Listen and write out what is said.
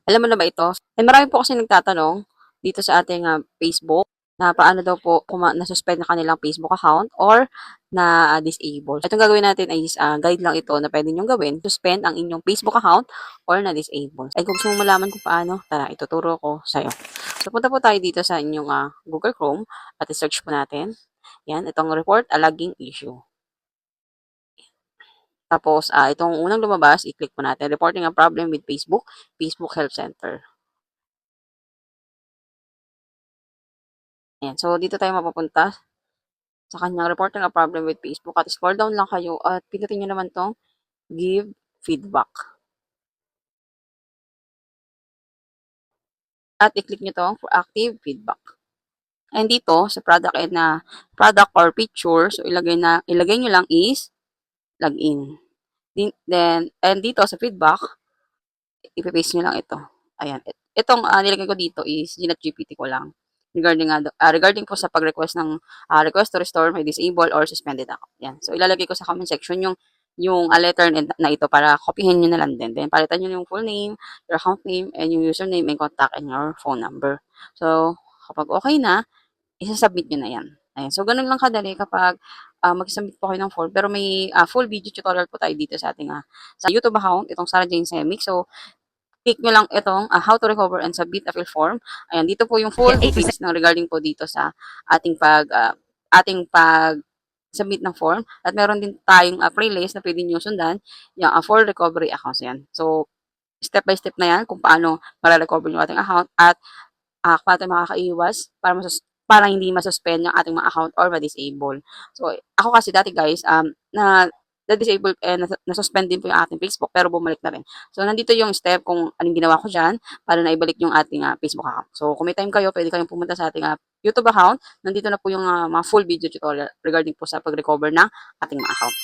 Alam mo na ba ito? And marami po kasi nagtatanong dito sa ating Facebook na paano daw po kung na-suspend na kanilang Facebook account or na-disable. Itong gagawin natin ay guide lang ito na pwede nyo gawin. Suspend ang inyong Facebook account or na-disable. Ay kung gusto mo malaman kung paano, tara, ituturo ko sa'yo. So, punta po tayo dito sa inyong Google Chrome at i-search po natin. Yan, itong report a logging issue. Tapos, itong unang lumabas, i-click po natin. Reporting a problem with Facebook, Facebook Help Center. Ayan. So, dito tayo mapupunta sa kanyang reporting a problem with Facebook at scroll down lang kayo at pindutin nyo naman tong give feedback. At i-click nyo tong proactive feedback. And dito, sa product and na product or picture, so ilagay nyo lang is login. Then, and dito sa feedback, ipipaste nyo lang ito. Ayan. Itong nilagay ko dito is GPT ko lang. Regarding po sa pag-request ng request to restore my disabled or suspended account. Yan. So, ilalagay ko sa comment section yung letter na ito para copyhin nyo na lang din. Then, palitan nyo yung full name, your account name, and yung username and contact and your phone number. So, kapag okay na, isasubmit nyo na yan. Ayan. So, ganun lang kadali kapag mag-submit po kayo ng form. Pero may full video tutorial po tayo dito sa ating sa YouTube account, itong Sarah Jane Semic. So, click nyo lang itong how to recover and submit a fill form. Ayan, dito po yung full details ng regarding po dito sa ating pag submit ng form. At meron din tayong playlist na pwede nyo sundan yung for recovery accounts yan. So, step by step na yan kung paano mara-recover yung ating account at paano tayo makakaiwas para hindi masuspend yung ating mga account or ma-disable. So, ako kasi dati guys, na-disable na-suspend din po yung ating Facebook pero bumalik na rin. So, nandito yung step kung anong ginawa ko dyan para na ibalik yung ating Facebook account. So, kung may time kayo, pwede kayong pumunta sa ating YouTube account. Nandito na po yung mga full video tutorial regarding po sa pag-recover ng ating mga account.